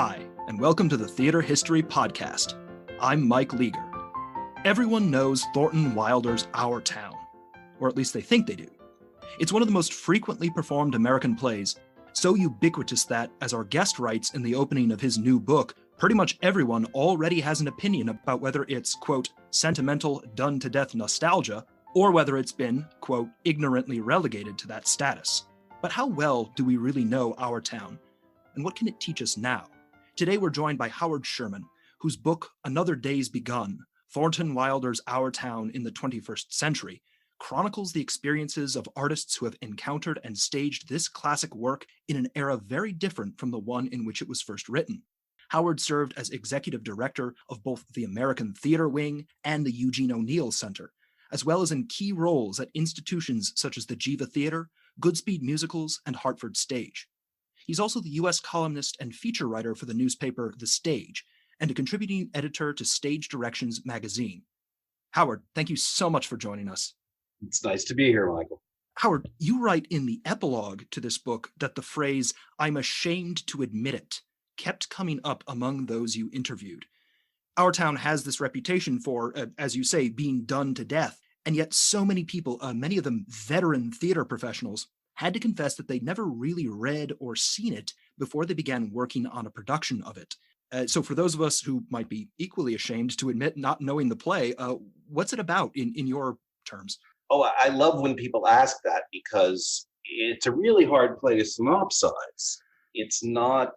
Hi, and welcome to the Theater History Podcast. I'm Mike Leager. Everyone knows Thornton Wilder's Our Town, or at least they think they do. It's one of the most frequently performed American plays, so ubiquitous that, as our guest writes in the opening of his new book, pretty much everyone already has an opinion about whether it's, quote, sentimental, done-to-death nostalgia, or whether it's been, quote, ignorantly relegated to that status. But how well do we really know Our Town? And what can it teach us now? Today we're joined by Howard Sherman, whose book, Another Day's Begun, Thornton Wilder's Our Town in the 21st Century, chronicles the experiences of artists who have encountered and staged this classic work in an era very different from the one in which it was first written. Howard served as executive director of both the American Theater Wing and the Eugene O'Neill Center, as well as in key roles at institutions such as the Jiva Theater, Goodspeed Musicals, and Hartford Stage. He's also the U.S. columnist and feature writer for the newspaper The Stage, and a contributing editor to Stage Directions magazine. Howard, thank you so much for joining us. It's nice to be here, Michael. Howard, you write in the epilogue to this book that the phrase, "I'm ashamed to admit it," kept coming up among those you interviewed. Our town has this reputation for, as you say, being done to death, and yet so many people, many of them veteran theater professionals, had to confess that they'd never really read or seen it before they began working on a production of it. So for those of us who might be equally ashamed to admit not knowing the play, what's it about in your terms? Oh, I love when people ask that because it's a really hard play to synopsize. It's not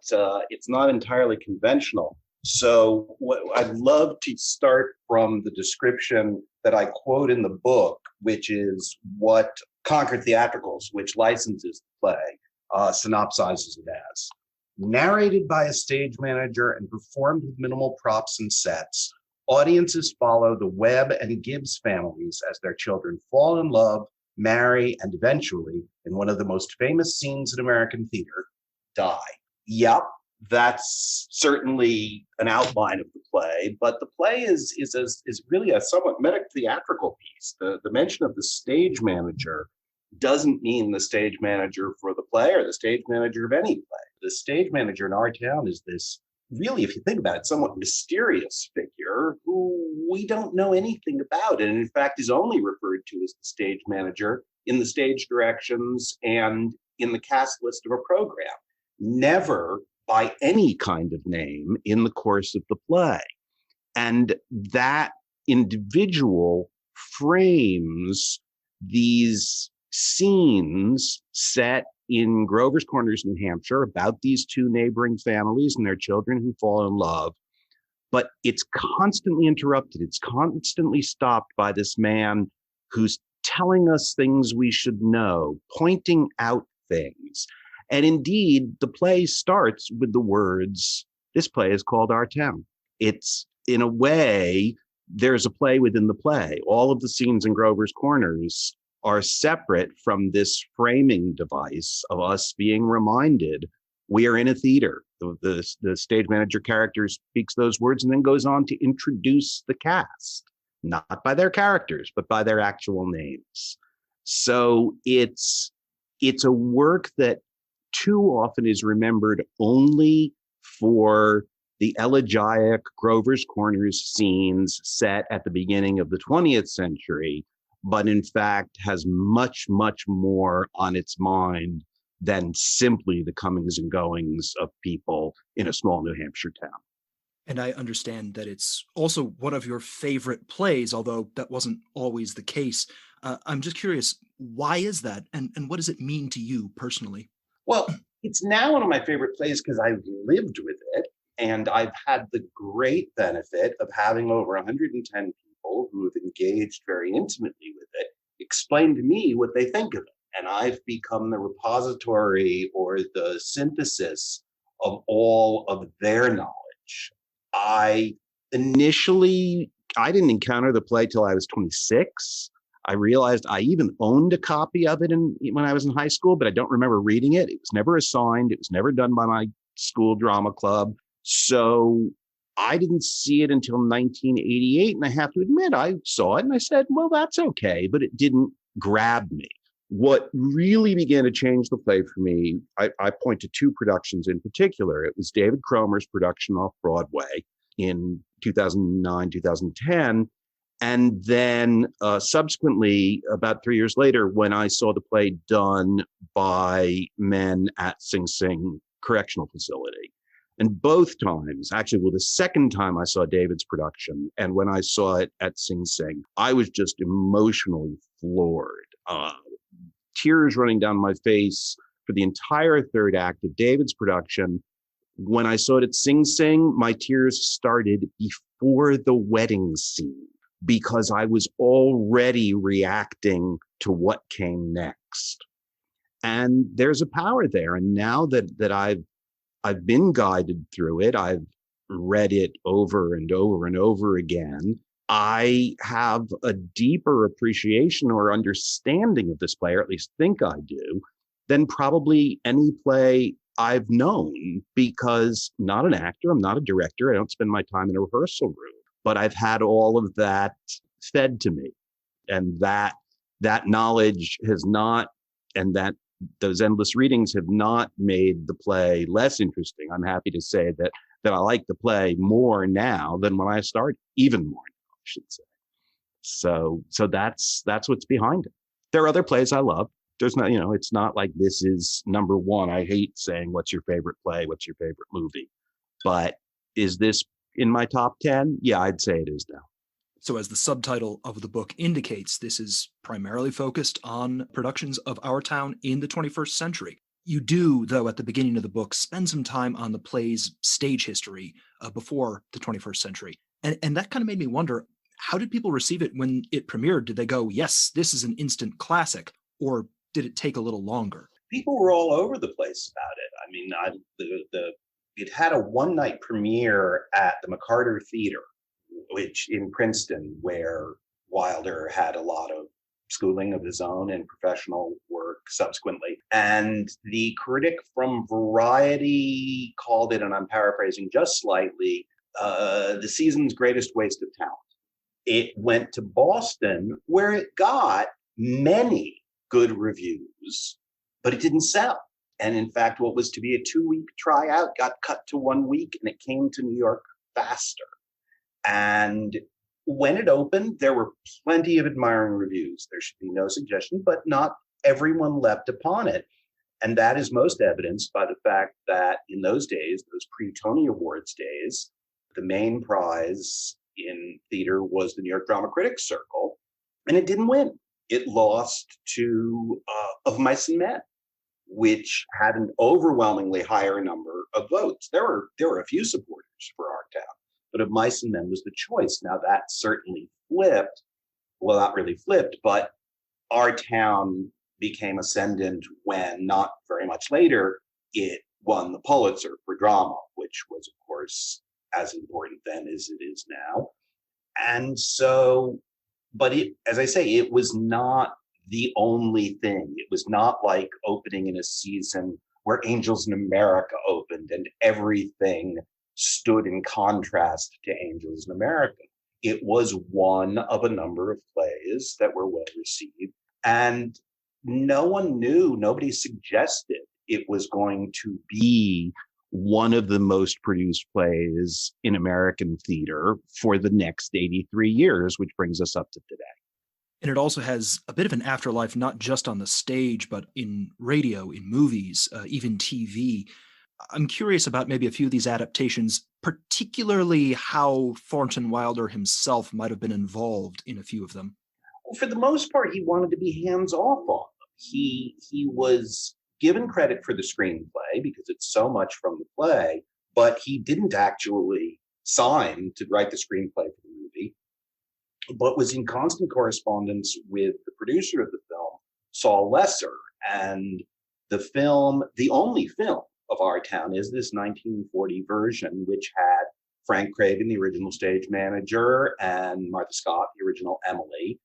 entirely conventional. So I'd love to start from the description that I quote in the book, which is what Concord Theatricals, which licenses the play, synopsizes it as. Narrated by a stage manager and performed with minimal props and sets, audiences follow the Webb and Gibbs families as their children fall in love, marry, and eventually, in one of the most famous scenes in American theater, die. Yep, that's certainly an outline of the play, but the play is really a somewhat meta-theatrical piece. The mention of the stage manager doesn't mean the stage manager for the play or the stage manager of any play. The stage manager in Our Town is this, really, if you think about it, somewhat mysterious figure who we don't know anything about, and in fact is only referred to as the stage manager in the stage directions and in the cast list of a program. Never by any kind of name in the course of the play. And that individual frames these scenes set in Grover's Corners, New Hampshire, about these two neighboring families and their children who fall in love. But it's constantly interrupted. It's constantly stopped by this man who's telling us things we should know, pointing out things. And indeed, the play starts with the words, this play is called Our Town. It's, in a way, there's a play within the play. All of the scenes in Grover's Corners are separate from this framing device of us being reminded we are in a theater. The stage manager character speaks those words and then goes on to introduce the cast, not by their characters, but by their actual names. So it's a work that too often is remembered only for the elegiac Grover's Corners scenes set at the beginning of the 20th century, but in fact has much, much more on its mind than simply the comings and goings of people in a small New Hampshire town. And I understand that it's also one of your favorite plays, although that wasn't always the case. I'm just curious, why is that? And what does it mean to you personally? Well, it's now one of my favorite plays because I've lived with it, and I've had the great benefit of having over 110 people who have engaged very intimately with it explain to me what they think of it. And I've become the repository or the synthesis of all of their knowledge. I didn't encounter the play till I was 26. I realized I even owned a copy of it when I was in high school, but I don't remember reading it. It was never assigned. It was never done by my school drama club. So I didn't see it until 1988. And I have to admit, I saw it and I said, well, that's okay. But it didn't grab me. What really began to change the play for me, I point to two productions in particular. It was David Cromer's production off Broadway in 2009, 2010. And then subsequently, about 3 years later, when I saw the play done by men at Sing Sing Correctional Facility. And both times, actually, well, the second time I saw David's production and when I saw it at Sing Sing, I was just emotionally floored. Tears running down my face for the entire third act of David's production. When I saw it at Sing Sing, my tears started before the wedding scene because I was already reacting to what came next. And there's a power there. And now that I've been guided through it, I've read it over and over and over again, I have a deeper appreciation or understanding of this play, or at least think I do, than probably any play I've known, because not an actor, I'm not a director, I don't spend my time in a rehearsal room, but I've had all of that fed to me. And that knowledge has not, and those endless readings have not made the play less interesting. I'm happy to say that I like the play more now than when I started, even more now, I should say. So that's what's behind it. There are other plays I love. There's not, it's not like this is number one. I hate saying, what's your favorite play? What's your favorite movie? But is this in my top 10? Yeah, I'd say it is now. So as the subtitle of the book indicates, this is primarily focused on productions of our town in the 21st century. You do, though, at the beginning of the book, spend some time on the play's stage history before the 21st century. And that kind of made me wonder, how did people receive it when it premiered? Did they go, yes, this is an instant classic, or did it take a little longer? People were all over the place about it. I mean, it had a one-night premiere at the McCarter Theater, which in Princeton, where Wilder had a lot of schooling of his own and professional work subsequently. And the critic from Variety called it, and I'm paraphrasing just slightly, the season's greatest waste of talent. It went to Boston, where it got many good reviews, but it didn't sell. And in fact, what was to be a 2-week tryout got cut to 1 week, and it came to New York faster. And when it opened, there were plenty of admiring reviews. There should be no suggestion, but not everyone leapt upon it. And that is most evidenced by the fact that in those days, those pre-Tony Awards days, the main prize in theater was the New York Drama Critics Circle, and it didn't win. It lost to Of Mice and Men, which had an overwhelmingly higher number of votes. There were a few supporters for Our Town, but Of Mice and Men was the choice. Now that certainly flipped. Well, not really flipped, but Our Town became ascendant when, not very much later, it won the Pulitzer for drama, which was, of course, as important then as it is now. And so, but it, as I say, it was not the only thing. It was not like opening in a season where Angels in America opened and everything stood in contrast to Angels in America. It was one of a number of plays that were well received, and no one knew, nobody suggested it was going to be one of the most produced plays in American theater for the next 83 years, which brings us up to today. And it also has a bit of an afterlife, not just on the stage, but in radio, in movies, even TV. I'm curious about maybe a few of these adaptations, particularly how Thornton Wilder himself might have been involved in a few of them. Well, for the most part, he wanted to be hands-off on them. He was given credit for the screenplay because it's so much from the play, but he didn't actually sign to write the screenplay for the movie, but was in constant correspondence with the producer of the film, Saul Lesser. And the film, the only film of Our Town, is this 1940 version, which had Frank Craven, the original stage manager, and Martha Scott, the original Emily.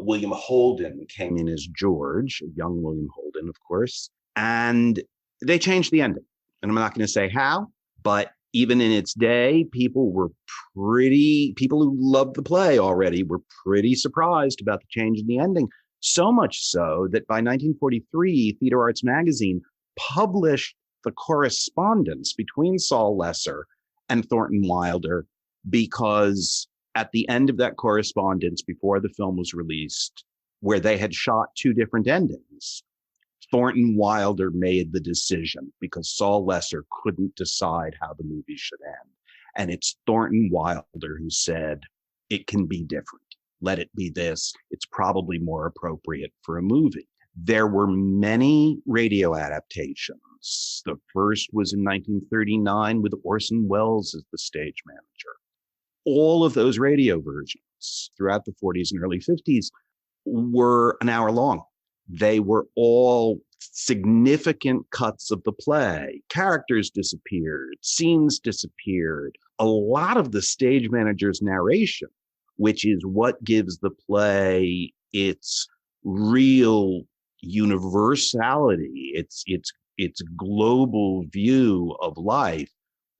William Holden came in as George, young William Holden, of course, and they changed the ending. And I'm not going to say how, but even in its day, people who loved the play already were pretty surprised about the change in the ending. So much so that by 1943, Theater Arts Magazine published the correspondence between Saul Lesser and Thornton Wilder, because at the end of that correspondence, before the film was released, where they had shot two different endings, Thornton Wilder made the decision because Saul Lesser couldn't decide how the movie should end. And it's Thornton Wilder who said, it can be different. Let it be this. It's probably more appropriate for a movie. There were many radio adaptations. The first was in 1939 with Orson Welles as the stage manager. All of those radio versions throughout the 40s and early 50s were an hour long. They were all significant cuts of the play. Characters disappeared, scenes disappeared. A lot of the stage manager's narration, which is what gives the play its real universality, its global view of life,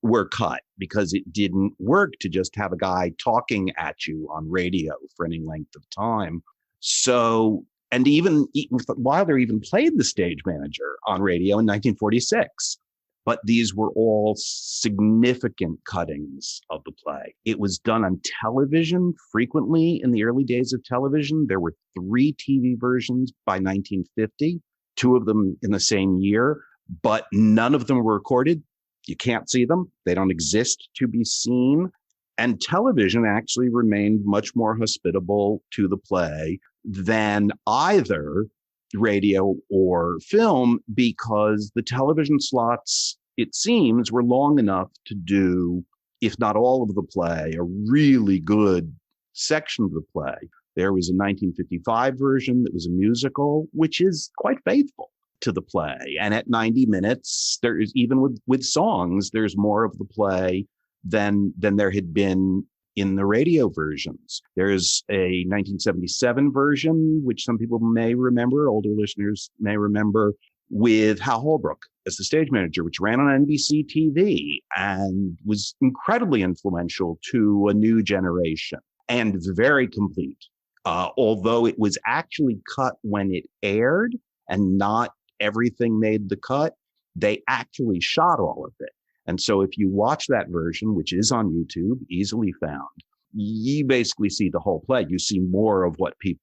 were cut because it didn't work to just have a guy talking at you on radio for any length of time. So, and even Wilder even played the stage manager on radio in 1946. But these were all significant cuttings of the play. It was done on television frequently in the early days of television. There were 3 TV versions by 1950, 2 of them in the same year, but none of them were recorded. You can't see them. They don't exist to be seen. And television actually remained much more hospitable to the play than either radio or film, because the television slots, it seems, were long enough to do, if not all of the play, a really good section of the play. There was a 1955 version that was a musical, which is quite faithful to the play. And at 90 minutes, there is, even with songs, there's more of the play than there had been in the radio versions. There's a 1977 version, which some people may remember, older listeners may remember, with Hal Holbrook as the stage manager, which ran on NBC TV and was incredibly influential to a new generation and very complete. Although it was actually cut when it aired and not everything made the cut, they actually shot all of it. And so if you watch that version, which is on YouTube, easily found, you basically see the whole play. You see more of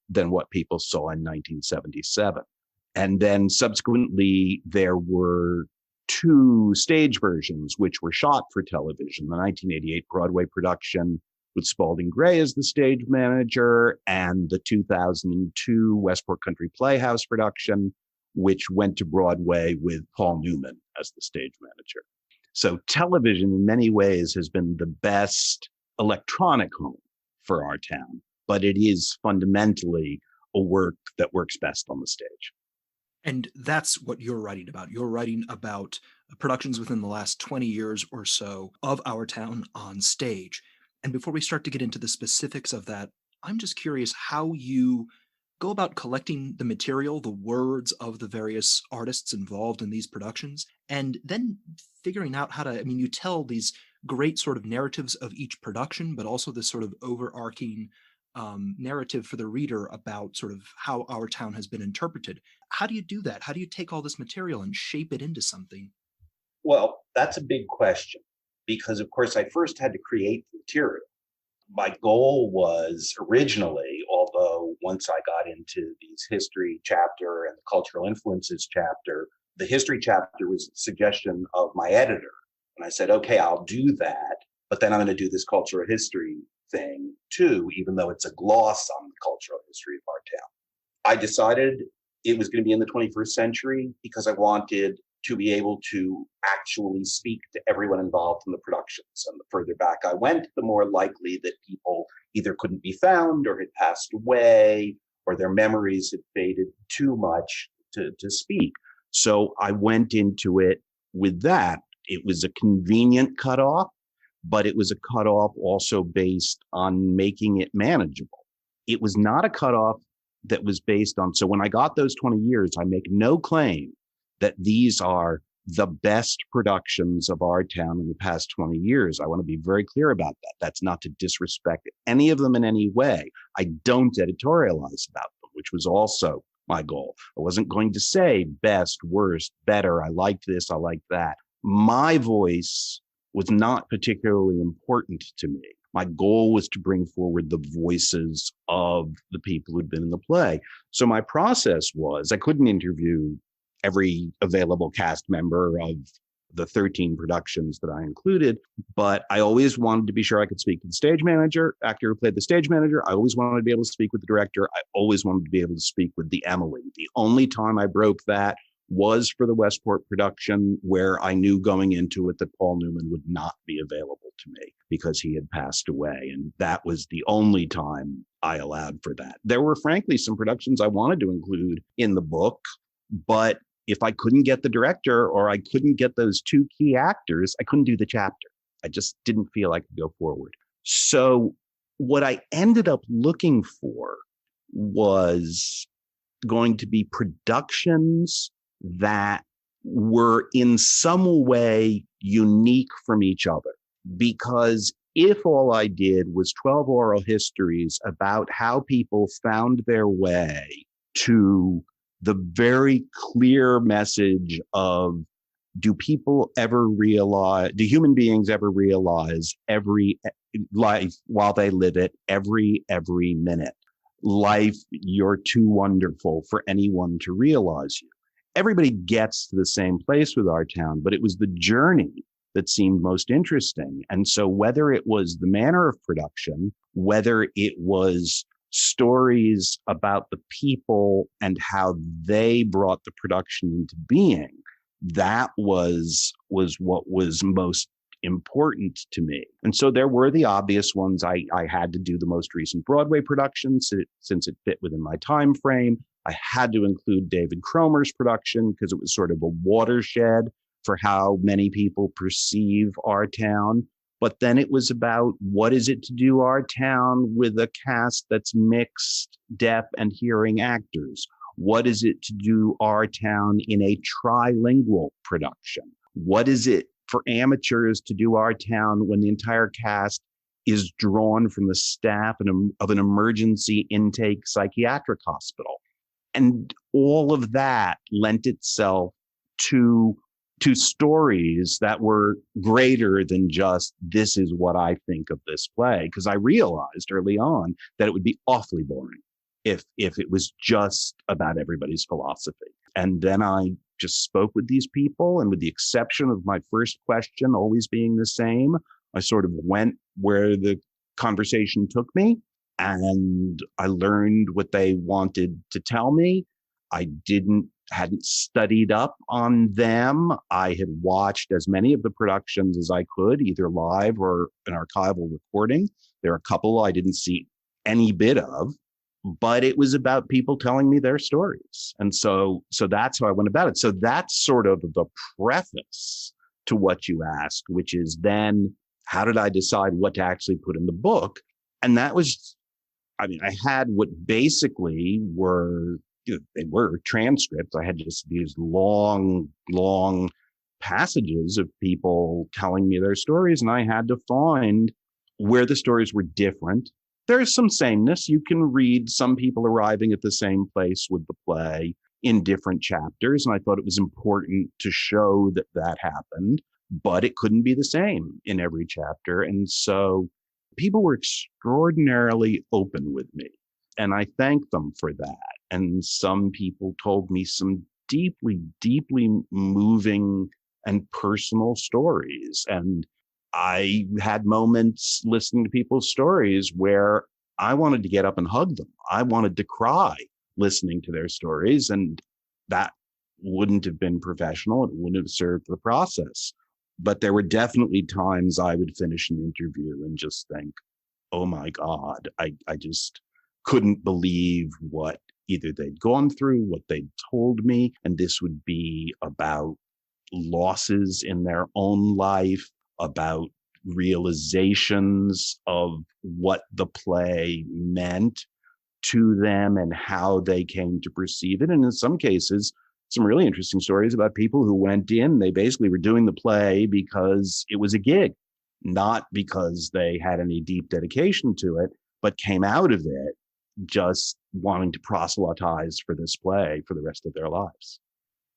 than what people saw in 1977. And then subsequently, there were 2 stage versions, which were shot for television. The 1988 Broadway production with Spalding Gray as the stage manager, and the 2002 Westport Country Playhouse production, which went to Broadway with Paul Newman as the stage manager. So television in many ways has been the best electronic home for our town, but it is fundamentally a work that works best on the stage. And that's what you're writing about. You're writing about productions within the last 20 years or so of our town on stage. And before we start to get into the specifics of that, I'm just curious how you go about collecting the material, the words of the various artists involved in these productions, and then figuring out how to, you tell these great sort of narratives of each production, but also this sort of overarching narrative for the reader about sort of how our town has been interpreted. How do you do that? How do you take all this material and shape it into something? Well, that's a big question, because of course I first had to create the material. My goal was originally, although once I got into these history chapter and the cultural influences chapter, the history chapter was a suggestion of my editor. And I said, okay, I'll do that, but then I'm going to do this cultural history thing too, even though it's a gloss on the cultural history of our town. I decided it was going to be in the 21st century because I wanted to be able to actually speak to everyone involved in the productions. And the further back I went, the more likely that people either couldn't be found or had passed away or their memories had faded too much to speak. So I went into it with that. It was a convenient cutoff, but it was a cutoff also based on making it manageable. It was not a cutoff that was based on, so when I got those 20 years, I make no claim that these are the best productions of our town in the past 20 years. I want to be very clear about that. That's not to disrespect any of them in any way. I don't editorialize about them, which was also my goal. I wasn't going to say best, worst, better. I liked this, I liked that. My voice was not particularly important to me. My goal was to bring forward the voices of the people who'd been in the play. So my process was I couldn't interview every available cast member of the 13 productions that I included, but I always wanted to be sure I could speak to the stage manager, actor who played the stage manager. I always wanted to be able to speak with the director. I always wanted to be able to speak with the Emily. The only time I broke that was for the Westport production, where I knew going into it that Paul Newman would not be available to me because he had passed away. And that was the only time I allowed for that. There were frankly some productions I wanted to include in the book, but if I couldn't get the director or I couldn't get those two key actors, I couldn't do the chapter. I just didn't feel I could go forward. So what I ended up looking for was going to be productions that were in some way unique from each other. Because if all I did was 12 oral histories about how people found their way to the very clear message of, do human beings ever realize every life while they live it, every minute? Life, you're too wonderful for anyone to realize you. Everybody gets to the same place with our town, but it was the journey that seemed most interesting. And so whether it was the manner of production, whether it was stories about the people and how they brought the production into being, that was what was most important to me. And so there were the obvious ones. I had to do the most recent Broadway production since it fit within my time frame. I had to include David Cromer's production because it was sort of a watershed for how many people perceive our town. But then it was about, what is it to do our town with a cast that's mixed, deaf and hearing actors? What is it to do our town in a trilingual production? What is it for amateurs to do our town when the entire cast is drawn from the staff of an emergency intake psychiatric hospital? And all of that lent itself to stories that were greater than just, this is what I think of this play. Because I realized early on that it would be awfully boring if it was just about everybody's philosophy. And then I just spoke with these people, and with the exception of my first question always being the same, I sort of went where the conversation took me, and I learned what they wanted to tell me. I hadn't studied up on them. I had watched as many of the productions as I could, either live or an archival recording. There are a couple I didn't see any bit of, but it was about people telling me their stories. And so that's how I went about it. So that's sort of the preface to what you asked, which is then, how did I decide what to actually put in the book? And that was, I had what basically they were transcripts. I had just these long passages of people telling me their stories, and I had to find where the stories were different. There's some sameness. You can read some people arriving at the same place with the play in different chapters, and I thought it was important to show that happened, but it couldn't be the same in every chapter. And so people were extraordinarily open with me, and I thank them for that. And some people told me some deeply, deeply moving and personal stories. And I had moments listening to people's stories where I wanted to get up and hug them. I wanted to cry listening to their stories, and that wouldn't have been professional. It wouldn't have served the process. But there were definitely times I would finish an interview and just think, oh my God, I just couldn't believe what either they'd gone through, what they'd told me, and this would be about losses in their own life, about realizations of what the play meant to them and how they came to perceive it. And in some cases, some really interesting stories about people who went in, they basically were doing the play because it was a gig, not because they had any deep dedication to it, but came out of it just wanting to proselytize for this play for the rest of their lives.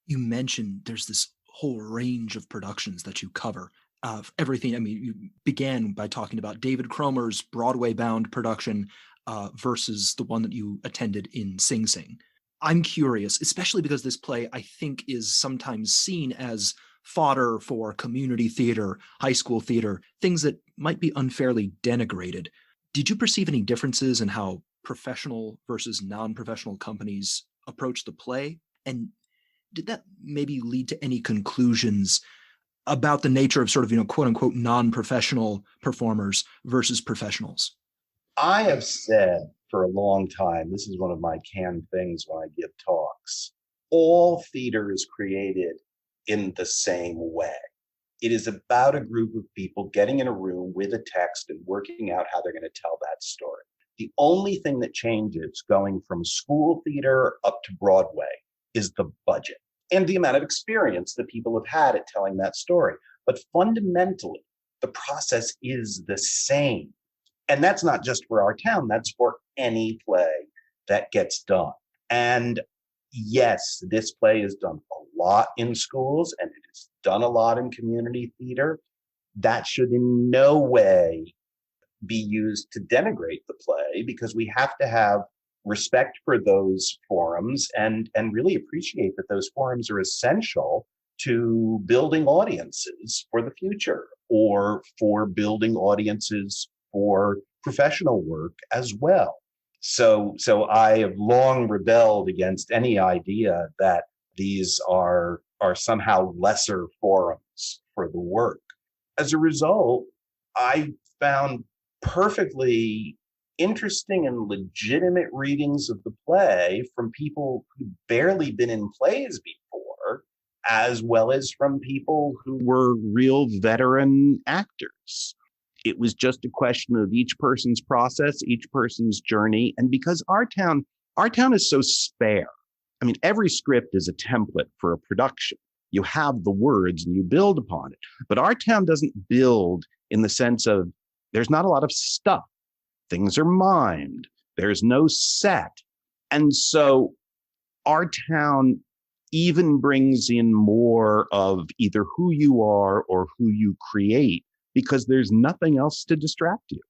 You mentioned there's this whole range of productions that you cover of everything. I mean, you began by talking about David Cromer's Broadway-bound production versus the one that you attended in Sing Sing. I'm curious, especially because this play, I think, is sometimes seen as fodder for community theater, high school theater, things that might be unfairly denigrated. Did you perceive any differences in how professional versus non-professional companies approach the play? And did that maybe lead to any conclusions about the nature of sort of, quote unquote, non-professional performers versus professionals? I have said for a long time, this is one of my canned things when I give talks, all theater is created in the same way. It is about a group of people getting in a room with a text and working out how they're going to tell that story. The only thing that changes going from school theater up to Broadway is the budget and the amount of experience that people have had at telling that story. But fundamentally, the process is the same. And that's not just for our town, that's for any play that gets done. And yes, this play is done a lot in schools and it is done a lot in community theater. That should in no way be used to denigrate the play, because we have to have respect for those forums and really appreciate that those forums are essential to building audiences for the future, or for building audiences for professional work as well. So I have long rebelled against any idea that these are somehow lesser forums for the work. As a result, I found perfectly interesting and legitimate readings of the play from people who'd barely been in plays before, as well as from people who were real veteran actors. It was just a question of each person's process, each person's journey. And because our town is so spare. I mean, every script is a template for a production. You have the words and you build upon it. But our town doesn't build in the sense of there's not a lot of stuff. Things are mimed. There's no set. And so our town even brings in more of either who you are or who you create, because there's nothing else to distract you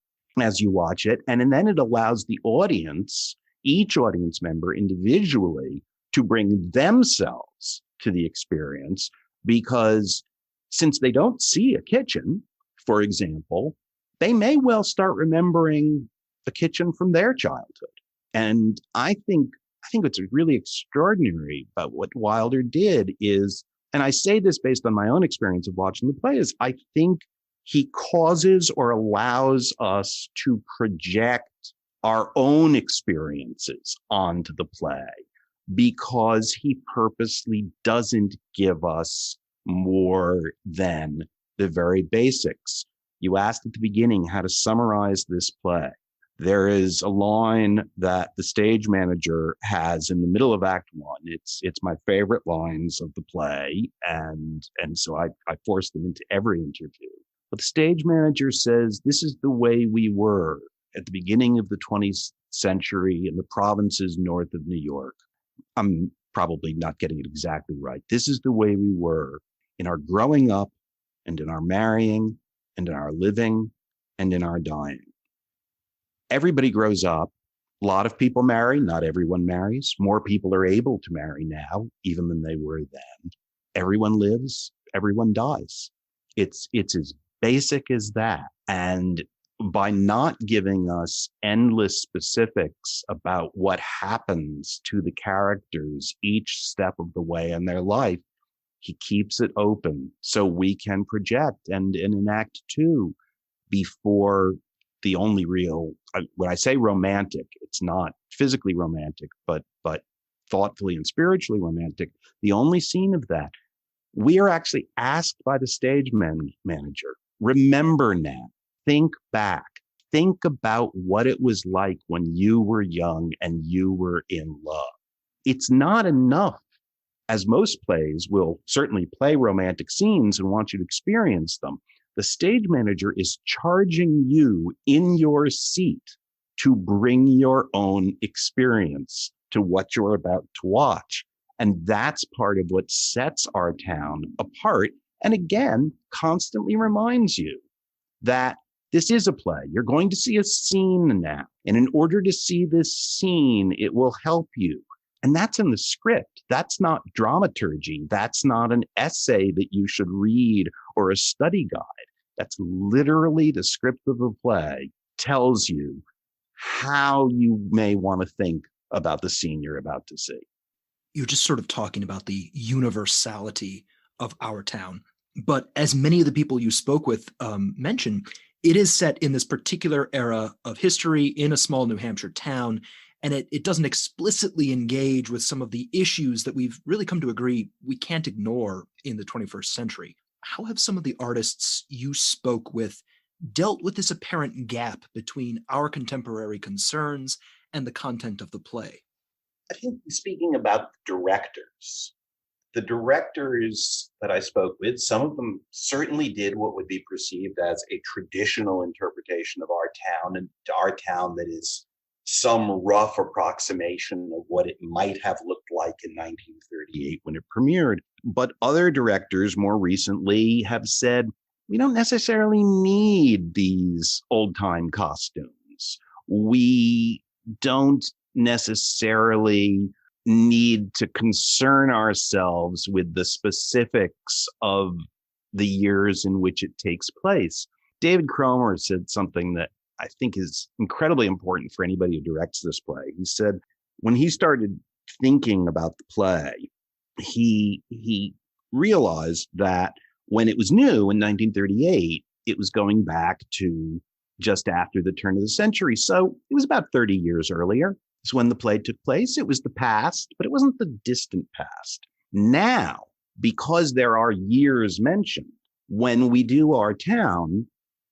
as you watch it. And then it allows the audience, each audience member individually, to bring themselves to the experience, because since they don't see a kitchen, for example, they may well start remembering the kitchen from their childhood. And I think what's really extraordinary about what Wilder did is, and I say this based on my own experience of watching the play, is I think he causes or allows us to project our own experiences onto the play, because he purposely doesn't give us more than the very basics. You asked at the beginning how to summarize this play. There is a line that the stage manager has in the middle of Act One. It's my favorite lines of the play, and so I force them into every interview. But the stage manager says, "This is the way we were at the beginning of the 20th century in the provinces north of New York." I'm probably not getting it exactly right. This is the way we were in our growing up and in our marrying and in our living and in our dying. Everybody grows up. A lot of people marry. Not everyone marries. More people are able to marry now, even than they were then. Everyone lives. Everyone dies. It's as basic as that. And by not giving us endless specifics about what happens to the characters each step of the way in their life, he keeps it open so we can project. And in Act Two, before the only real, when I say romantic, it's not physically romantic, but thoughtfully and spiritually romantic, the only scene of that, we are actually asked by the stage manager, remember now, think back, think about what it was like when you were young and you were in love. It's not enough, as most plays will certainly play romantic scenes and want you to experience them. The stage manager is charging you in your seat to bring your own experience to what you're about to watch. And that's part of what sets our town apart. And again, constantly reminds you that this is a play. You're going to see a scene now. And in order to see this scene, it will help you. And that's in the script. That's not dramaturgy. That's not an essay that you should read or a study guide. That's literally the script of the play tells you how you may want to think about the scene you're about to see. You're just sort of talking about the universality of our town. But as many of the people you spoke with mentioned, it is set in this particular era of history in a small New Hampshire town, and it doesn't explicitly engage with some of the issues that we've really come to agree we can't ignore in the 21st century. How have some of the artists you spoke with dealt with this apparent gap between our contemporary concerns and the content of the play? I think speaking about the directors that I spoke with, some of them certainly did what would be perceived as a traditional interpretation of our town, and our town that is some rough approximation of what it might have looked like in 1938 when it premiered. But other directors more recently have said, we don't necessarily need these old-time costumes. We don't necessarily need to concern ourselves with the specifics of the years in which it takes place. David Cromer said something that I think is incredibly important for anybody who directs this play. He said when he started thinking about the play, he realized that when it was new in 1938, it was going back to just after the turn of the century. So it was about 30 years earlier. It's when the play took place. It was the past, but it wasn't the distant past. Now, because there are years mentioned, when we do our town,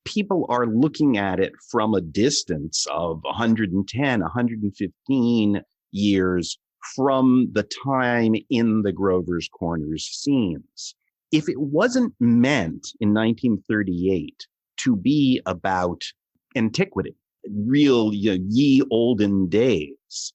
people are looking at it from a distance of 110, 115 years from the time in the Grover's Corners scenes. If it wasn't meant in 1938 to be about antiquity, real ye olden days,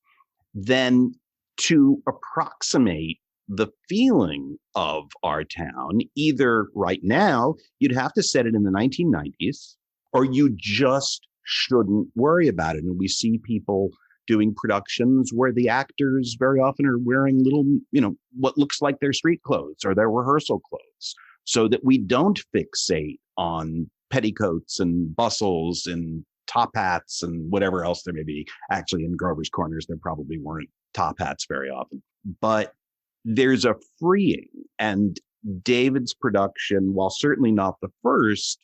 then to approximate the feeling of our town, either right now, you'd have to set it in the 1990s, or you just shouldn't worry about it. And we see people doing productions where the actors very often are wearing little, what looks like their street clothes or their rehearsal clothes, so that we don't fixate on petticoats and bustles and top hats and whatever else there may be. Actually, in Grover's Corners, there probably weren't top hats very often. But there's a freeing, and David's production, while certainly not the first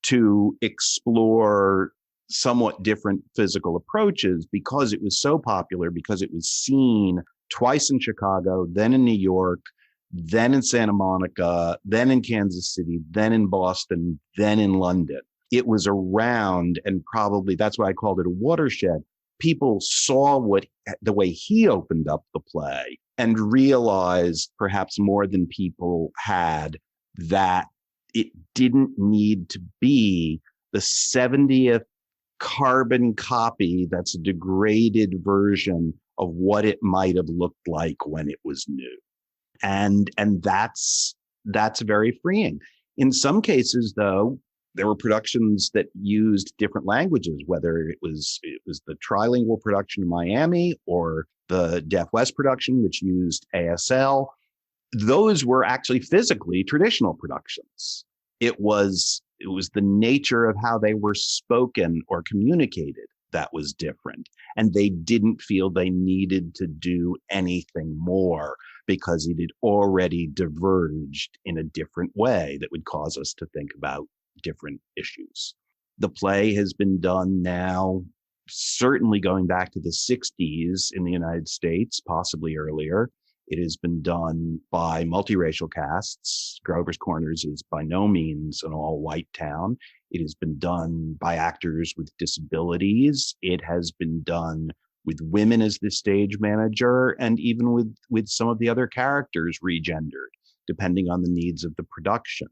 to explore somewhat different physical approaches, because it was so popular, because it was seen twice in Chicago, then in New York, then in Santa Monica, then in Kansas City, then in Boston, then in London. It was around, and probably that's why I called it a watershed. People saw the way he opened up the play and realized, perhaps more than people had, that it didn't need to be the 70th carbon copy that's a degraded version of what it might have looked like when it was new. And that's very freeing. In some cases, though, there were productions that used different languages, whether it was the trilingual production in Miami or the Deaf West production, which used ASL. Those were actually physically traditional productions. It was the nature of how they were spoken or communicated that was different. And they didn't feel they needed to do anything more because it had already diverged in a different way that would cause us to think about different issues. The play has been done now, certainly going back to the 60s in the United States, possibly earlier. It has been done by multiracial casts. Grover's Corners is by no means an all-white town. It has been done by actors with disabilities. It has been done with women as the stage manager, and even with some of the other characters regendered, depending on the needs of the production.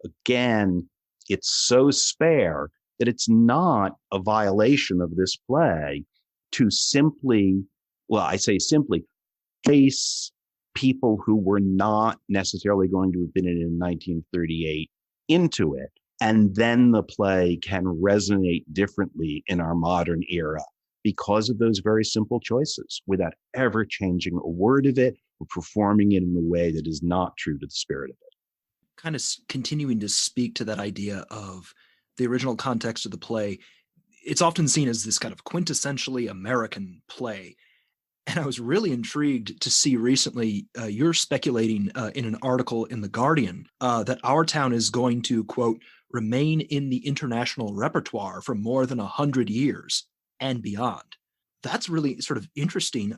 Again, it's so spare that it's not a violation of this play to simply, well, I say simply, place people who were not necessarily going to have been in 1938 into it. And then the play can resonate differently in our modern era because of those very simple choices without ever changing a word of it or performing it in a way that is not true to the spirit of it. Kind of continuing to speak to that idea of the original context of the play, it's often seen as this kind of quintessentially American play. And I was really intrigued to see recently you're speculating in an article in The Guardian that Our Town is going to, quote, remain in the international repertoire for more than 100 years and beyond. That's really sort of interesting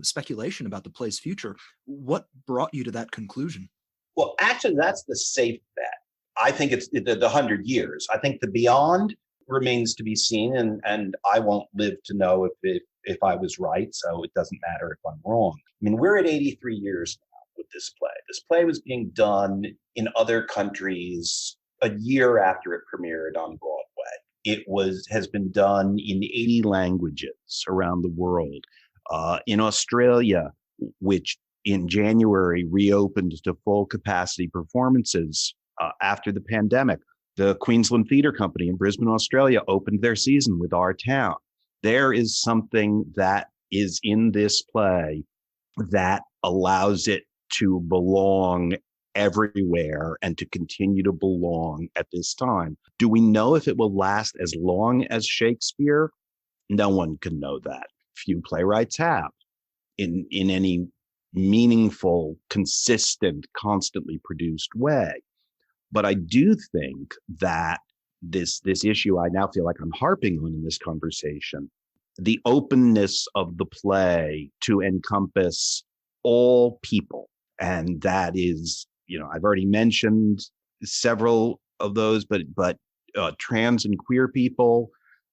speculation about the play's future. What brought you to that conclusion? Well, actually, that's the safe bet. I think it's the 100 years. I think the beyond remains to be seen, and I won't live to know if I was right, so it doesn't matter if I'm wrong. I mean, we're at 83 years now with this play. This play was being done in other countries a year after it premiered on Broadway. It has been done in 80 languages around the world. In Australia, which in January reopened to full capacity performances after the pandemic, the Queensland Theatre Company in Brisbane, Australia, opened their season with Our Town. There is something that is in this play that allows it to belong everywhere and to continue to belong at this time. Do we know if it will last as long as Shakespeare? No one can know that. Few playwrights have in any meaningful, consistent, constantly produced way. But I do think that this issue I now feel like I'm harping on in this conversation, the openness of the play to encompass all people. And that is, I've already mentioned several of those, but trans and queer people,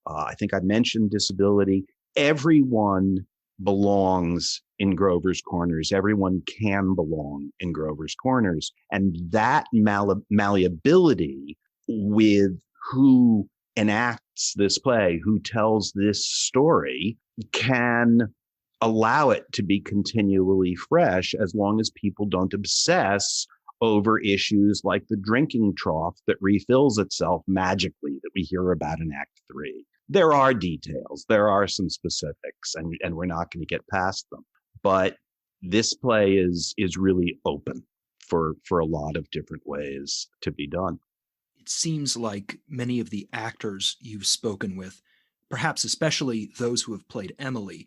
I think I mentioned disability. Everyone belongs in Grover's Corners. Everyone can belong in Grover's Corners. And that malleability with who enacts this play, who tells this story, can allow it to be continually fresh as long as people don't obsess over issues like the drinking trough that refills itself magically that we hear about in Act 3. There are details, there are some specifics, and we're not going to get past them. But this play is really open for a lot of different ways to be done. It seems like many of the actors you've spoken with, perhaps especially those who have played Emily,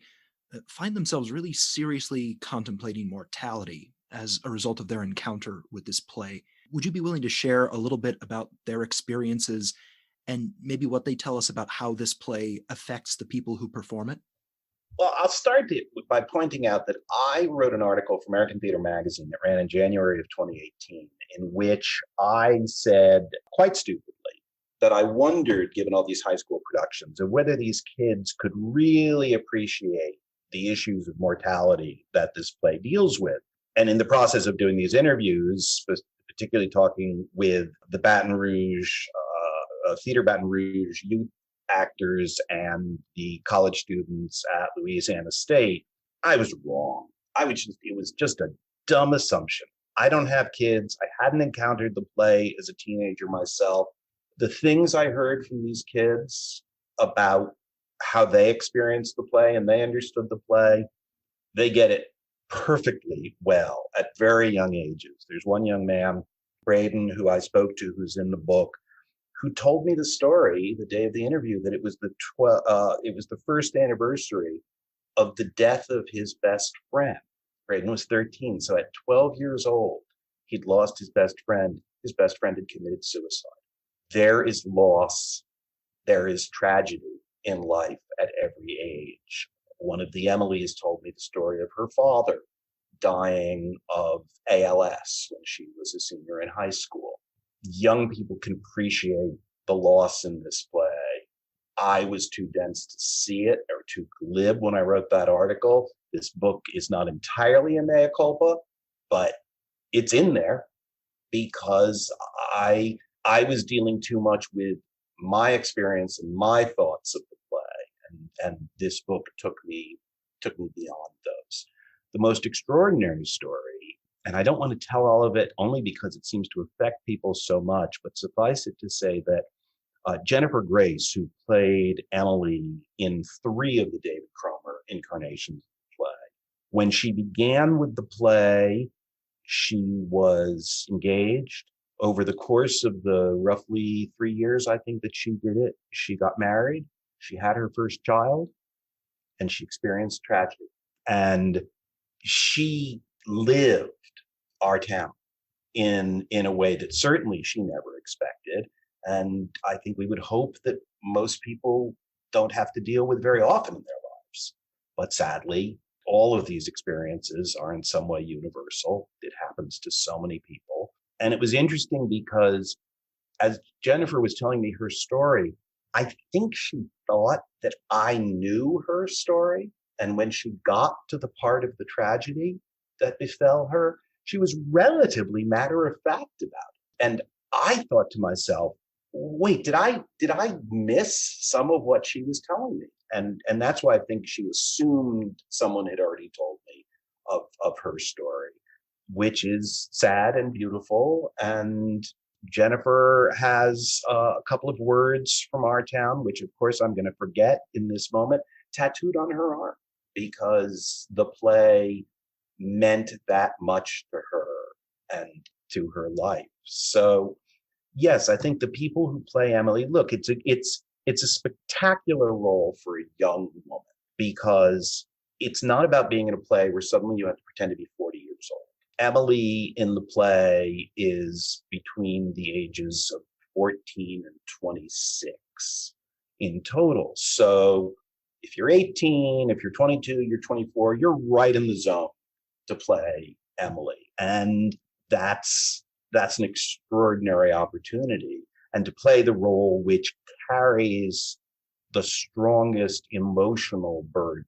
find themselves really seriously contemplating mortality as a result of their encounter with this play. Would you be willing to share a little bit about their experiences and maybe what they tell us about how this play affects the people who perform it? Well, I'll start by pointing out that I wrote an article for American Theater Magazine that ran in January of 2018, in which I said, quite stupidly, that I wondered, given all these high school productions, of whether these kids could really appreciate the issues of mortality that this play deals with. And in the process of doing these interviews, particularly talking with the Theater Baton Rouge youth actors and the college students at Louisiana State, I was wrong. It was just a dumb assumption. I don't have kids. I hadn't encountered the play as a teenager myself. The things I heard from these kids about how they experienced the play and they understood the play, they get it perfectly well at very young ages. There's one young man, Braden, who I spoke to, who's in the book, who told me the story the day of the interview that it was the first anniversary of the death of his best friend. Braden was 13, so at 12 years old, he'd lost his best friend. His best friend had committed suicide. There is loss, there is tragedy in life at every age. One of the Emilys told me the story of her father dying of ALS when she was a senior in high school. Young people can appreciate the loss in this play. I was too dense to see it, or too glib when I wrote that article. This book is not entirely a mea culpa, but it's in there because I was dealing too much with my experience and my thoughts of the play. And this book took me beyond those. The most extraordinary story, and I don't want to tell all of it only because it seems to affect people so much, but suffice it to say that Jennifer Grace, who played Emily in 3 of the David Cromer incarnations of the play, when she began with the play, she was engaged. Over the course of the roughly 3 years, I think that she did it, she got married, she had her first child, and she experienced tragedy. And she lived our town in a way that certainly she never expected. And I think we would hope that most people don't have to deal with very often in their lives. But sadly, all of these experiences are in some way universal. It happens to so many people. And it was interesting because as Jennifer was telling me her story, I think she thought that I knew her story. And when she got to the part of the tragedy that befell her, she was relatively matter of fact about it. And I thought to myself, wait, did I miss some of what she was telling me? And that's why I think she assumed someone had already told me of her story, which is sad and beautiful. And Jennifer has a couple of words from our town, which of course I'm going to forget in this moment, tattooed on her arm, because the play meant that much to her and to her life. So yes, I think the people who play Emily, look, it's a spectacular role for a young woman, because it's not about being in a play where suddenly you have to pretend to be 40 years old. Emily in the play is between the ages of 14 and 26 in total. So if you're 18, if you're 22, you're 24, you're right in the zone to play Emily. And that's an extraordinary opportunity. And to play the role which carries the strongest emotional burden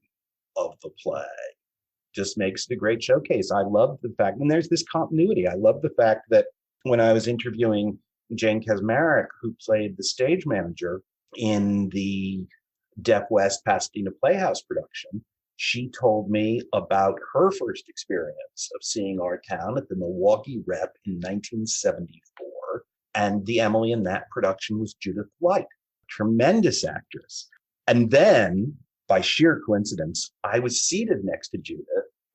of the play just makes it a great showcase. I love the fact, and there's this continuity. I love the fact that when I was interviewing Jane Kaczmarek, who played the stage manager in the Deaf West Pasadena Playhouse production, she told me about her first experience of seeing our town at the Milwaukee Rep in 1974. And the Emily in that production was Judith White, tremendous actress. And then, by sheer coincidence, I was seated next to Judith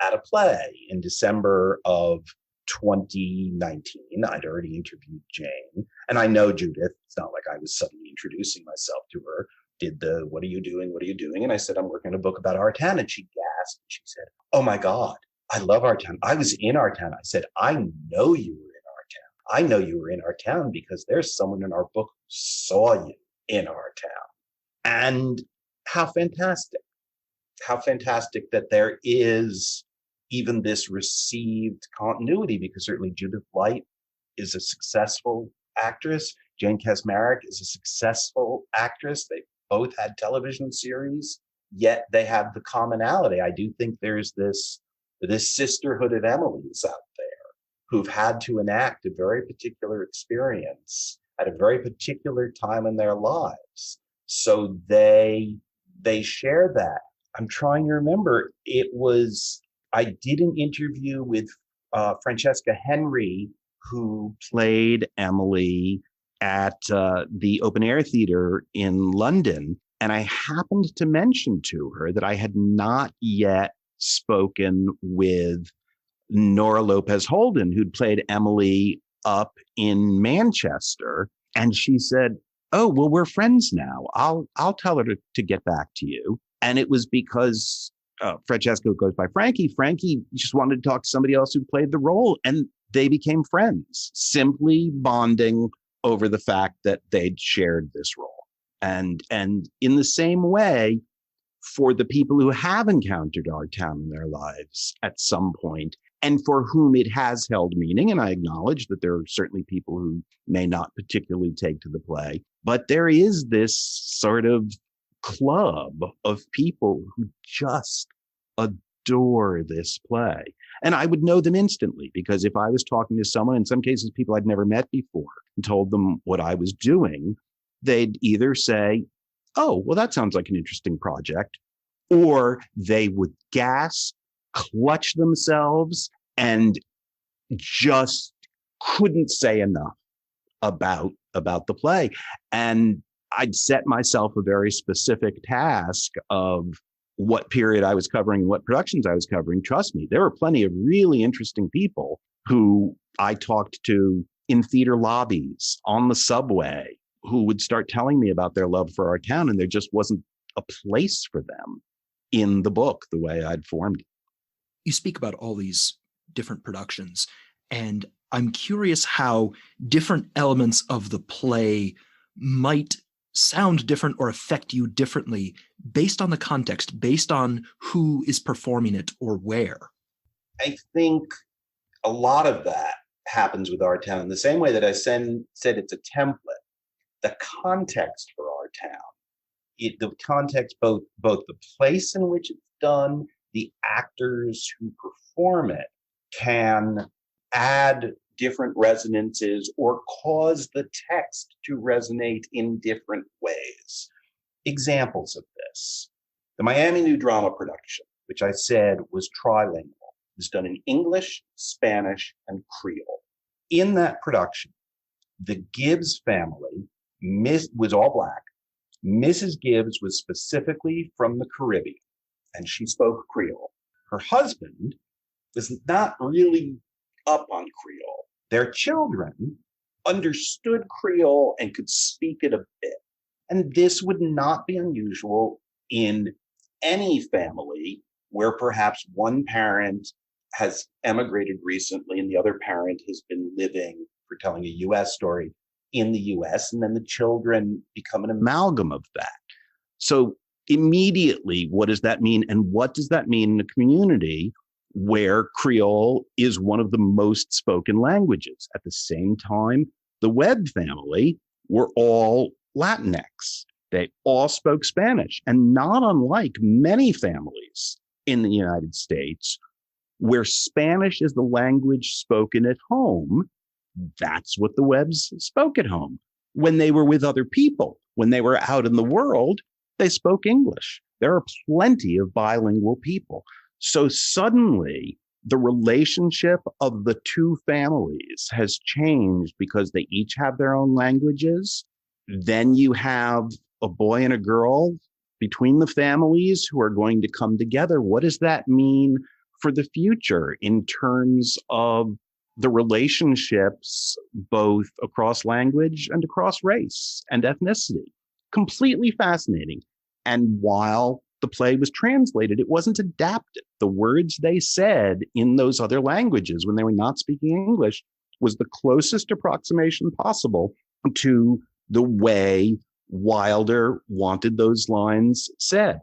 at a play in December of 2019. I'd already interviewed Jane. And I know Judith. It's not like I was suddenly introducing myself to her. Did the, what are you doing? What are you doing? And I said, I'm working on a book about our town. And she gasped. She said, oh my God, I love our town. I was in our town. I said, I know you were in our town. I know you were in our town because there's someone in our book who saw you in our town. And how fantastic that there is even this received continuity, because certainly Judith White is a successful actress. Jane Kaczmarek is a successful actress. They both had television series, yet they have the commonality. I do think there's this sisterhood of Emilys out there who've had to enact a very particular experience at a very particular time in their lives. So they share that. I'm trying to remember, I did an interview with Francesca Henry, who played Emily at the Open Air Theatre in London. And I happened to mention to her that I had not yet spoken with Nora Lopez Holden, who'd played Emily up in Manchester. And she said, oh, well, we're friends now. I'll tell her to get back to you. And it was because Francesca goes by Frankie. Frankie just wanted to talk to somebody else who played the role. And they became friends, simply bonding over the fact that they'd shared this role. And in the same way, for the people who have encountered our town in their lives at some point, and for whom it has held meaning, and I acknowledge that there are certainly people who may not particularly take to the play, but there is this sort of club of people who just adore this play. And I would know them instantly, because if I was talking to someone, in some cases people I'd never met before, and told them what I was doing, they'd either say, oh, well, that sounds like an interesting project, or they would gasp, clutch themselves, and just couldn't say enough about the play. And I'd set myself a very specific task of what period I was covering and what productions I was covering. Trust me, there were plenty of really interesting people who I talked to in theater lobbies, on the subway, who would start telling me about their love for our town, and there just wasn't a place for them in the book the way I'd formed it. You speak about all these different productions, and I'm curious how different elements of the play might sound different or affect you differently based on the context, based on who is performing it or where. I think a lot of that happens with our town. The same way that I said it's a template, the context for our town, the context, both the place in which it's done, the actors who perform it, can add different resonances or cause the text to resonate in different ways. Examples of this: the Miami New Drama production, which I said was trilingual, was done in English, Spanish, and Creole. In that production, the Gibbs family was all Black. Mrs. Gibbs was specifically from the Caribbean, and she spoke Creole. Her husband was not really up on Creole. Their children understood Creole and could speak it a bit. And this would not be unusual in any family where perhaps one parent has emigrated recently and the other parent has been living, for telling a US story, in the US, and then the children become an amalgam of that. So immediately, what does that mean? And what does that mean in a community where Creole is one of the most spoken languages? At the same time, the Webb family were all Latinx. They all spoke Spanish. And not unlike many families in the United States, where Spanish is the language spoken at home, that's what the Webbs spoke at home. When they were with other people, when they were out in the world, they spoke English. There are plenty of bilingual people. So suddenly, the relationship of the two families has changed because they each have their own languages. Then you have a boy and a girl between the families who are going to come together. What does that mean for the future in terms of the relationships both across language and across race and ethnicity? Completely fascinating. And while the play was translated, it wasn't adapted. The words they said in those other languages when they were not speaking English was the closest approximation possible to the way Wilder wanted those lines said.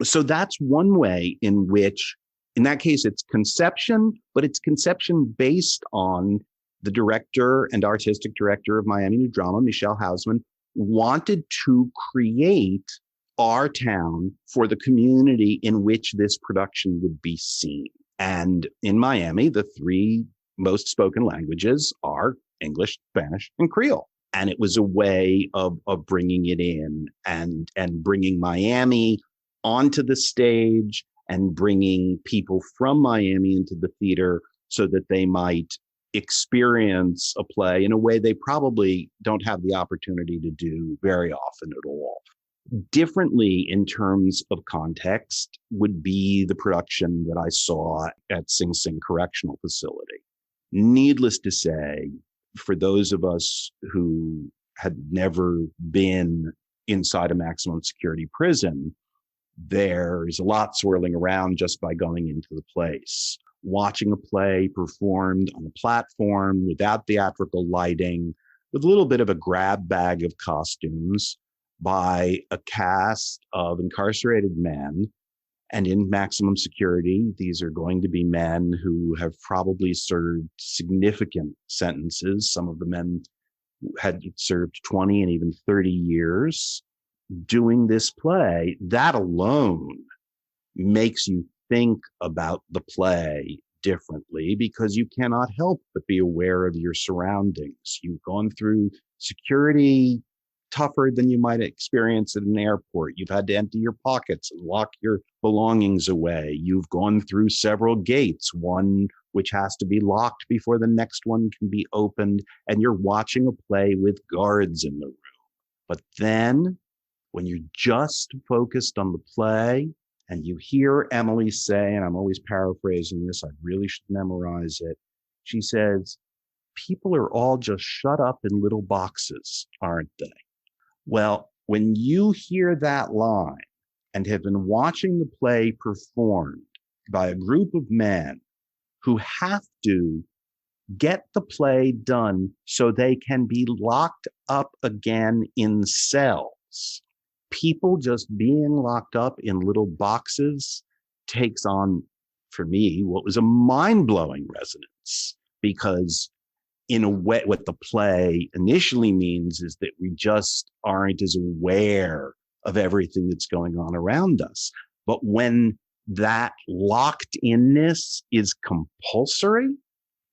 So that's one way in which, in that case, it's conception, but it's conception based on the director and artistic director of Miami New Drama, Michelle Hausman, wanted to create our town for the community in which this production would be seen. And in Miami, the three most spoken languages are English, Spanish, and Creole. And it was a way of bringing it in and bringing Miami onto the stage and bringing people from Miami into the theater so that they might experience a play in a way they probably don't have the opportunity to do very often at all. Differently in terms of context would be the production that I saw at Sing Sing Correctional Facility. Needless to say, for those of us who had never been inside a maximum security prison, there's a lot swirling around just by going into the place. Watching a play performed on a platform without theatrical lighting, with a little bit of a grab bag of costumes by a cast of incarcerated men. And in maximum security, these are going to be men who have probably served significant sentences. Some of the men had served 20 and even 30 years doing this play. That alone makes you think about the play differently because you cannot help but be aware of your surroundings. You've gone through security tougher than you might experience at an airport. You've had to empty your pockets and lock your belongings away. You've gone through several gates, one which has to be locked before the next one can be opened, and you're watching a play with guards in the room. But then, when you're just focused on the play, and you hear Emily say, and I'm always paraphrasing this, I really should memorize it. She says, people are all just shut up in little boxes, aren't they? Well, when you hear that line and have been watching the play performed by a group of men who have to get the play done so they can be locked up again in cells, people just being locked up in little boxes takes on, for me, what was a mind-blowing resonance. Because in a way, what the play initially means is that we just aren't as aware of everything that's going on around us. But when that locked inness is compulsory,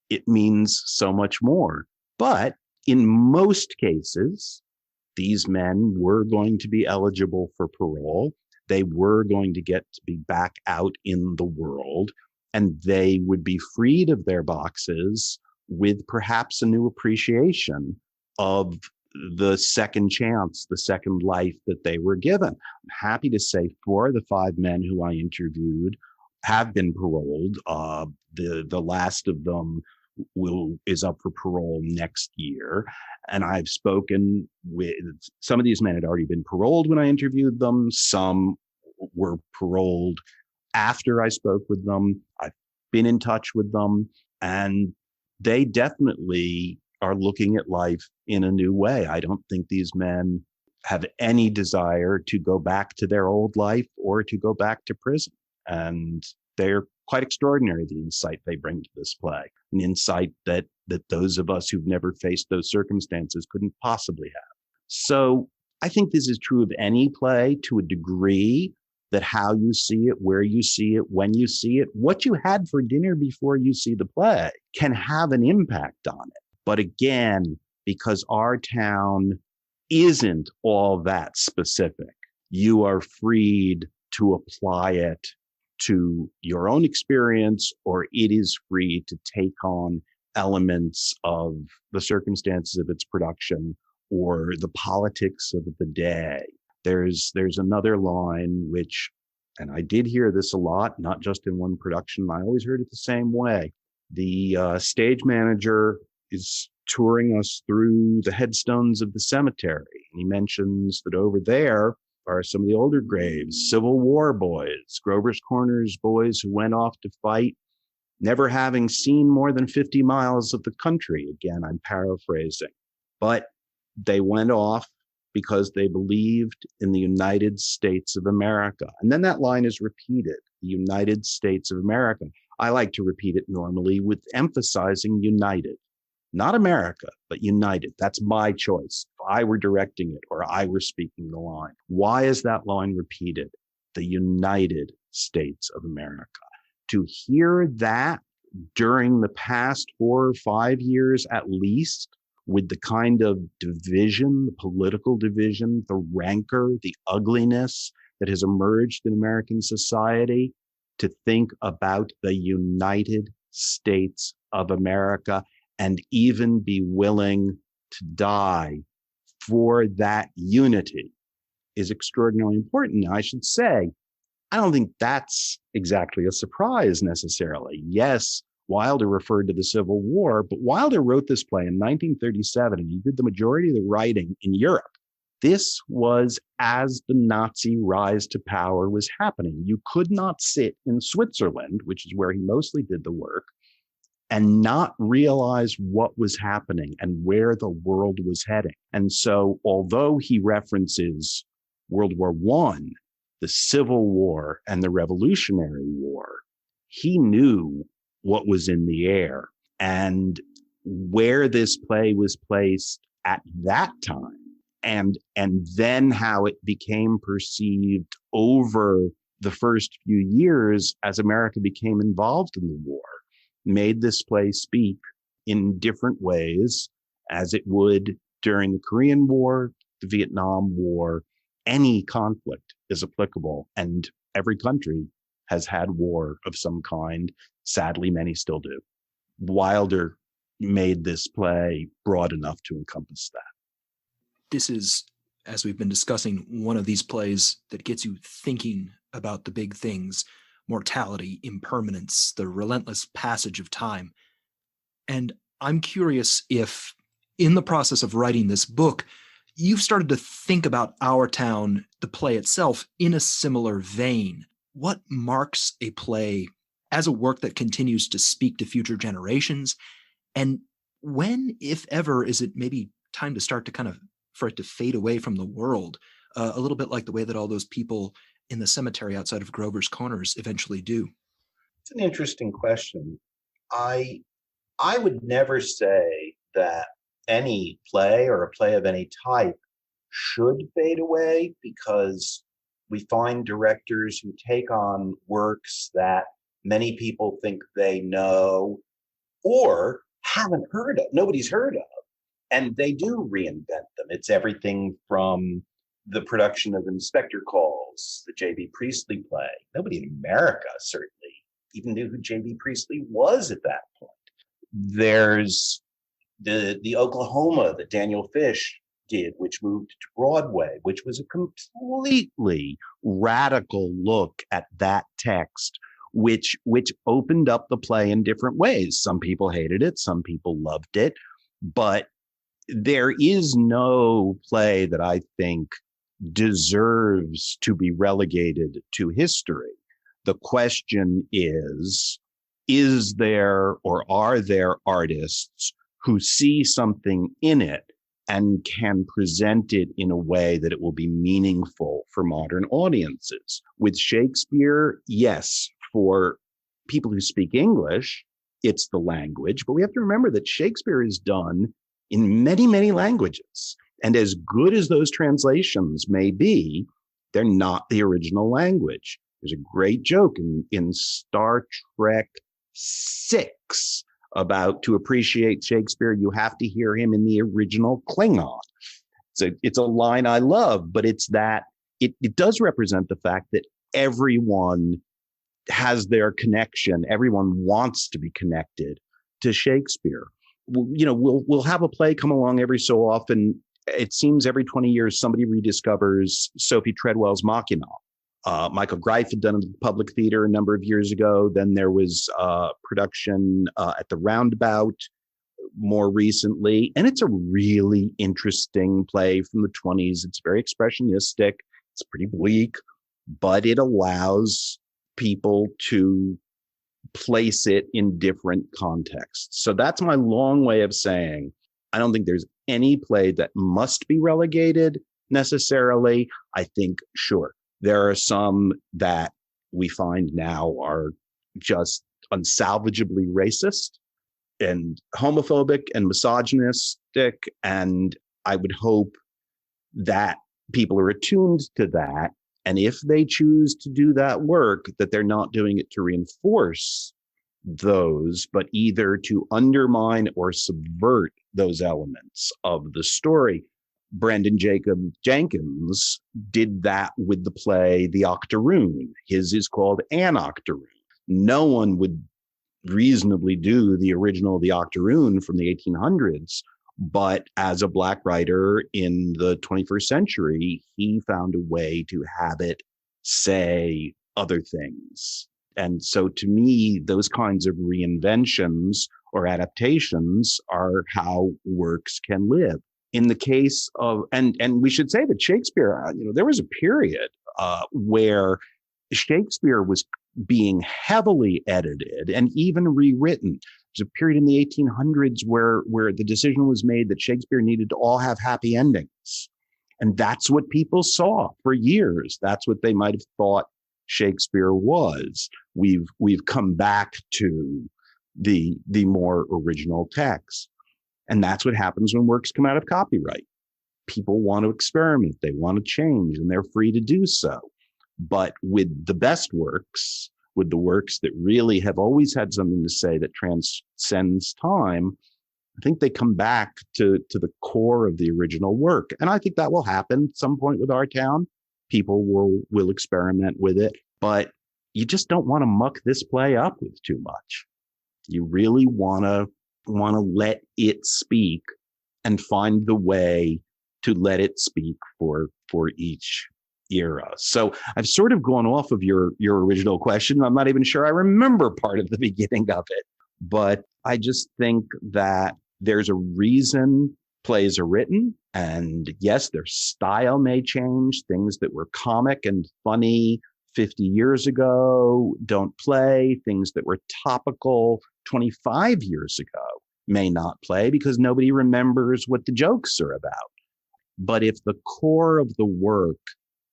it means so much more. But in most cases, these men were going to be eligible for parole. They were going to get to be back out in the world, and they would be freed of their boxes with perhaps a new appreciation of the second chance, the second life that they were given. I'm happy to say 4 of the 5 men who I interviewed have been paroled. The last of them is up for parole next year. And I've spoken with some of these men had already been paroled when I interviewed them. Some were paroled after I spoke with them. I've been in touch with them, and they definitely are looking at life in a new way. I don't think these men have any desire to go back to their old life or to go back to prison. And they're quite extraordinary, the insight they bring to this play, an insight that those of us who've never faced those circumstances couldn't possibly have. So I think this is true of any play to a degree, that how you see it, where you see it, when you see it, what you had for dinner before you see the play can have an impact on it. But again, because our town isn't all that specific, you are freed to apply it to your own experience, or it is free to take on elements of the circumstances of its production or the politics of the day. There's another line which, and I did hear this a lot, not just in one production, I always heard it the same way. The stage manager is touring us through the headstones of the cemetery, and he mentions that over there are some of the older graves, Civil War boys, Grover's Corners boys who went off to fight, never having seen more than 50 miles of the country. Again, I'm paraphrasing. But they went off because they believed in the United States of America. And then that line is repeated, the United States of America. I like to repeat it normally with emphasizing united. Not America, but united. That's my choice. If I were directing it or I were speaking the line. Why is that line repeated? The United States of America. To hear that during the past 4 or 5 years at least, with the kind of division, the political division, the rancor, the ugliness that has emerged in American society, to think about the United States of America and even be willing to die for that unity is extraordinarily important. Now, I should say, I don't think that's exactly a surprise necessarily. Yes, Wilder referred to the Civil War, but Wilder wrote this play in 1937, and he did the majority of the writing in Europe. This was as the Nazi rise to power was happening. You could not sit in Switzerland, which is where he mostly did the work, and not realize what was happening and where the world was heading. And so, although he references World War I, the Civil War, and the Revolutionary War, he knew what was in the air and where this play was placed at that time, and then how it became perceived over the first few years as America became involved in the war, made this play speak in different ways, as it would during the Korean War, the Vietnam War, any conflict is applicable. And every country has had war of some kind. Sadly, many still do. Wilder made this play broad enough to encompass that. This is, as we've been discussing, one of these plays that gets you thinking about the big things: mortality, impermanence, the relentless passage of time. And I'm curious if, in the process of writing this book, you've started to think about Our Town, the play itself, in a similar vein. What marks a play as a work that continues to speak to future generations? And when, if ever, is it maybe time to start to for it to fade away from the world, a little bit like the way that all those people in the cemetery outside of Grover's Corners eventually do? It's an interesting question. I would never say that any play or a play of any type should fade away, because we find directors who take on works that many people think they know or haven't heard of, nobody's heard of, and they do reinvent them. It's everything from the production of Inspector Calls, the J.B. Priestley play. Nobody in America certainly even knew who J.B. Priestley was at that point. There's the Oklahoma that Daniel Fish did, which moved to Broadway, which was a completely radical look at that text, which opened up the play in different ways. Some people hated it, some people loved it, but there is no play that I think deserves to be relegated to history. The question is there or are there artists who see something in it and can present it in a way that it will be meaningful for modern audiences? With Shakespeare, yes, for people who speak English, it's the language, but we have to remember that Shakespeare is done in many, many languages. And as good as those translations may be, they're not the original language. There's a great joke in Star Trek VI about, to appreciate Shakespeare, you have to hear him in the original Klingon. It's a line I love, but it's that it does represent the fact that everyone has their connection. Everyone wants to be connected to Shakespeare. We'll have a play come along every so often. It seems every 20 years somebody rediscovers Sophie Treadwell's Machina. Michael Greif had done it at the Public Theater a number of years ago. Then there was production at the Roundabout more recently. And it's a really interesting play from the 20s. It's very expressionistic. It's pretty bleak, but it allows people to place it in different contexts. So that's my long way of saying, I don't think there's any play that must be relegated necessarily. I think, sure, there are some that we find now are just unsalvageably racist and homophobic and misogynistic. And I would hope that people are attuned to that. And if they choose to do that work, that they're not doing it to reinforce those, but either to undermine or subvert those elements of the story. Brendan Jacob Jenkins did that with the play The Octoroon. His is called An Octoroon. No one would reasonably do the original The Octoroon from the 1800s, but as a Black writer in the 21st century, he found a way to have it say other things. And so to me, those kinds of reinventions or adaptations are how works can live. In the case of, and we should say that Shakespeare, there was a period where Shakespeare was being heavily edited and even rewritten. There's a period in the 1800s where the decision was made that Shakespeare needed to all have happy endings. And that's what people saw for years. That's what they might have thought Shakespeare was. We've come back to the more original text. And that's what happens when works come out of copyright. People want to experiment, they want to change, and they're free to do so. But with the best works, with the works that really have always had something to say that transcends time, I think they come back to the core of the original work. And I think that will happen at some point with our town. People will experiment with it, but you just don't want to muck this play up with too much. You really want to let it speak and find the way to let it speak for each era. So I've sort of gone off of your original question. I'm not even sure I remember part of the beginning of it, but I just think that there's a reason plays are written. And yes, their style may change. Things that were comic and funny 50 years ago don't play. Things that were topical 25 years ago may not play because nobody remembers what the jokes are about. But if the core of the work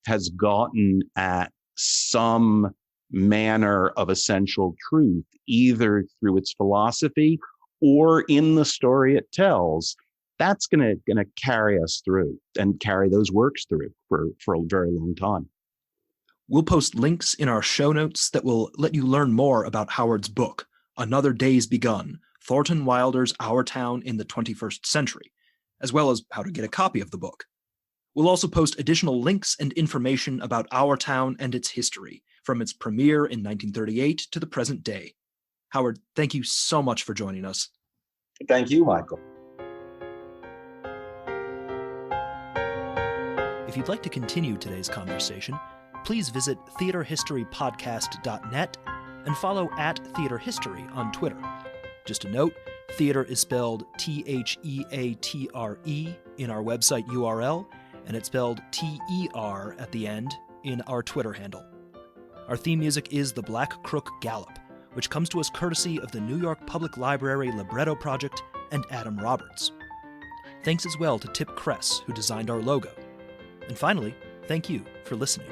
has gotten at some manner of essential truth, either through its philosophy or in the story it tells, that's going to carry us through and carry those works through for a very long time. We'll post links in our show notes that will let you learn more about Howard's book, Another Day's Begun, Thornton Wilder's Our Town in the 21st Century, as well as how to get a copy of the book. We'll also post additional links and information about our town and its history, from its premiere in 1938 to the present day. Howard, thank you so much for joining us. Thank you, Michael. If you'd like to continue today's conversation, please visit theaterhistorypodcast.net and follow @theaterhistory on Twitter. Just a note, theater is spelled THEATRE in our website URL, and it's spelled TER at the end in our Twitter handle. Our theme music is The Black Crook Gallop, which comes to us courtesy of the New York Public Library Libretto Project and Adam Roberts. Thanks as well to Tip Kress, who designed our logo. And finally, thank you for listening.